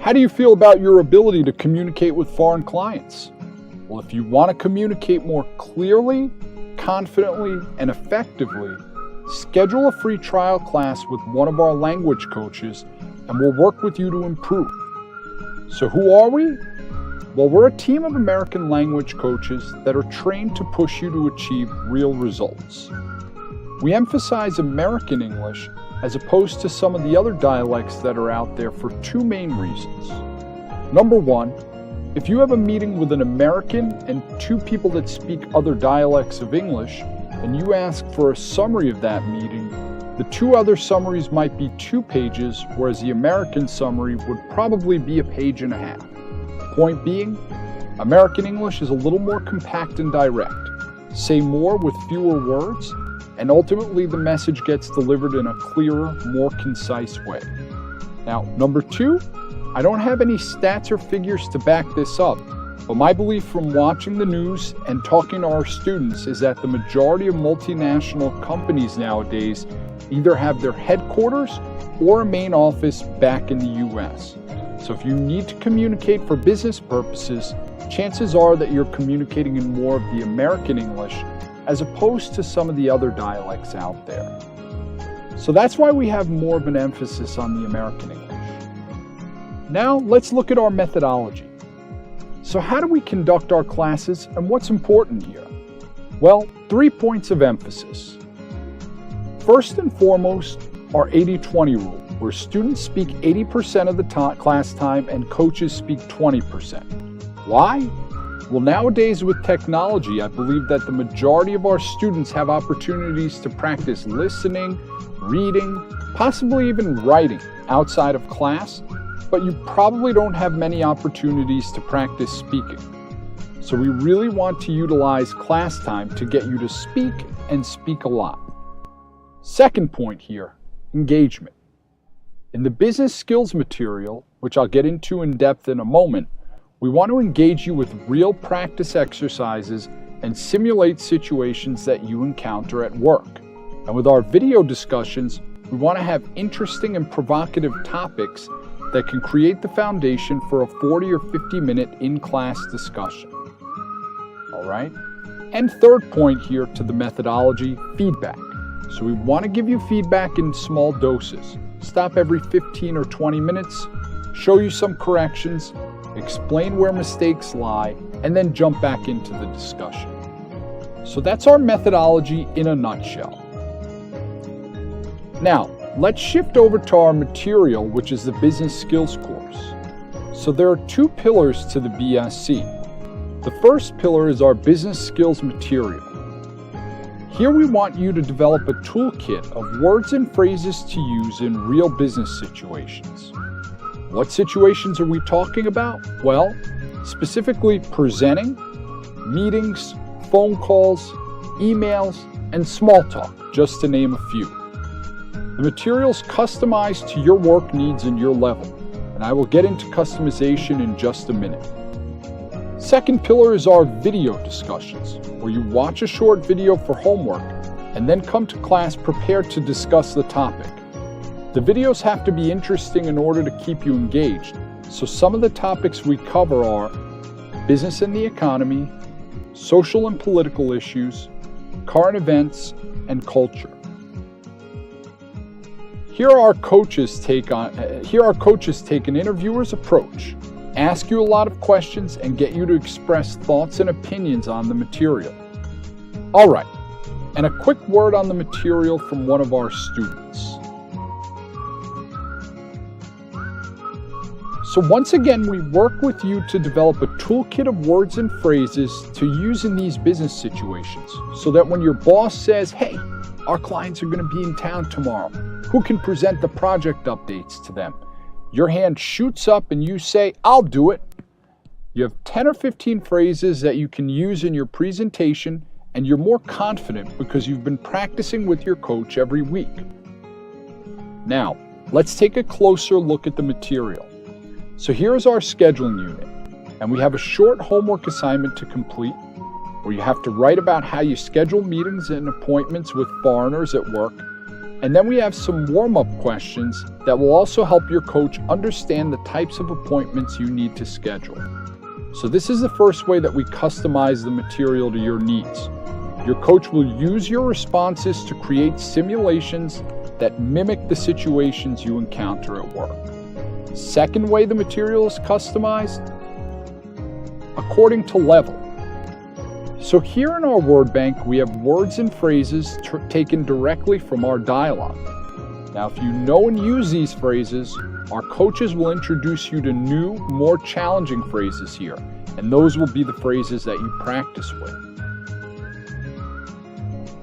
How do you feel about your ability to communicate with foreign clients? Well, if you want to communicate more clearly, confidently, and effectively, schedule a free trial class with one of our language coaches and we'll work with you to improve. So who are we? Well, we're a team of American language coaches that are trained to push you to achieve real results. We emphasize American English as opposed to some of the other dialects that are out there for two main reasons. Number one, if you have a meeting with an American and two people that speak other dialects of English, and you ask for a summary of that meeting, the two other summaries might be 2 pages, whereas the American summary would probably be 1.5 pages. Point being, American English is a little more compact and direct. Say more with fewer words, and ultimately the message gets delivered in a clearer, more concise way. Now, number 2, I don't have any stats or figures to back this up, but my belief from watching the news and talking to our students is that the majority of multinational companies nowadays either have their headquarters or a main office back in the US. So if you need to communicate for business purposes, chances are that you're communicating in more of the American English as opposed to some of the other dialects out there. So that's why we have more of an emphasis on the American English. Now let's look at our methodology. So how do we conduct our classes and what's important here? Well, 3 points of emphasis. First and foremost, our 80-20 rule, where students speak 80% of the class time and coaches speak 20%. Why? Well, nowadays with technology, I believe that the majority of our students have opportunities to practice listening, reading, possibly even writing outside of class, but you probably don't have many opportunities to practice speaking. So we really want to utilize class time to get you to speak and speak a lot. Second point here, engagement. In the business skills material, which I'll get into in depth in a moment, we want to engage you with real practice exercises and simulate situations that you encounter at work. And with our video discussions, we want to have interesting and provocative topics that can create the foundation for a 40 or 50-minute in-class discussion. All right? And third point here to the methodology, feedback. So we want to give you feedback in small doses. Stop every 15 or 20 minutes, show you some corrections, explain where mistakes lie, and then jump back into the discussion. So that's our methodology in a nutshell. Now, let's shift over to our material, which is the business skills course. So there are 2 pillars to the BSC. The first pillar is our business skills material. Here we want you to develop a toolkit of words and phrases to use in real business situations. What situations are we talking about? Well, specifically presenting, meetings, phone calls, emails, and small talk, just to name a few. The material's customized to your work needs and your level, and I will get into customization in just a minute. Second pillar is our video discussions, where you watch a short video for homework and then come to class prepared to discuss the topic. The videos have to be interesting in order to keep you engaged, so some of the topics we cover are business and the economy, social and political issues, current events, and culture. Here our coaches take an interviewer's approach, ask you a lot of questions, and get you to express thoughts and opinions on the material. All right, and a quick word on the material from one of our students. So once again, we work with you to develop a toolkit of words and phrases to use in these business situations, so that when your boss says, hey, our clients are going to be in town tomorrow, who can present the project updates to them? Your hand shoots up and you say, I'll do it. You have 10 or 15 phrases that you can use in your presentation, and you're more confident because you've been practicing with your coach every week. Now, let's take a closer look at the material. So here's our scheduling unit, and we have a short homework assignment to complete where you have to write about how you schedule meetings and appointments with foreigners at work, And then we have some warm-up questions that will also help your coach understand the types of appointments you need to schedule. So this is the first way that we customize the material to your needs. Your coach will use your responses to create simulations that mimic the situations you encounter at work. Second way the material is customized, according to level. So here in our word bank, we have words and phrases taken directly from our dialogue. Now, if you know and use these phrases, our coaches will introduce you to new, more challenging phrases here, and those will be the phrases that you practice with.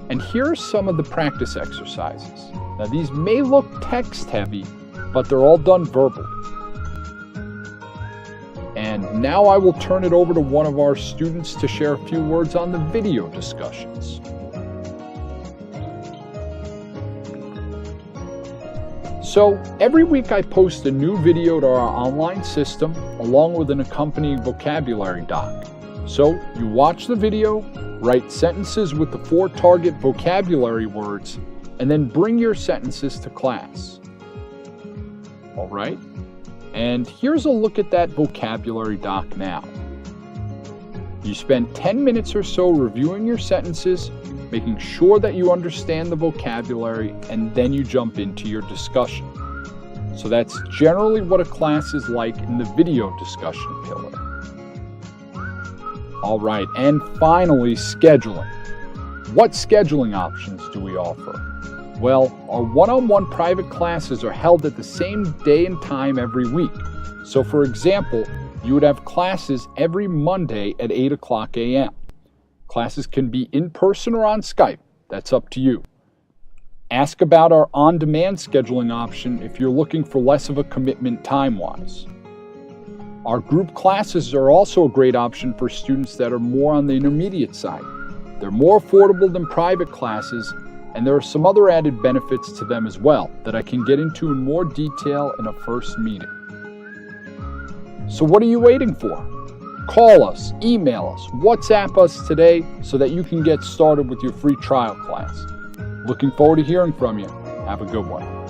And here are some of the practice exercises. Now, these may look text heavy, but they're all done verbally. And now I will turn it over to one of our students to share a few words on the video discussions. So every week I post a new video to our online system along with an accompanying vocabulary doc. So you watch the video, write sentences with the 4 target vocabulary words, and then bring your sentences to class. All right? And here's a look at that vocabulary doc now. You spend 10 minutes or so reviewing your sentences, making sure that you understand the vocabulary, and then you jump into your discussion. So that's generally what a class is like in the video discussion pillar. All right, and finally, scheduling. What scheduling options do we offer? Well, our one-on-one private classes are held at the same day and time every week. So for example, you would have classes every Monday at 8 o'clock a.m. Classes can be in person or on Skype. That's up to you. Ask about our on-demand scheduling option if you're looking for less of a commitment time-wise. Our group classes are also a great option for students that are more on the intermediate side. They're more affordable than private classes, and there are some other added benefits to them as well that I can get into in more detail in a first meeting. So what are you waiting for? Call us, email us, WhatsApp us today so that you can get started with your free trial class. Looking forward to hearing from you. Have a good one.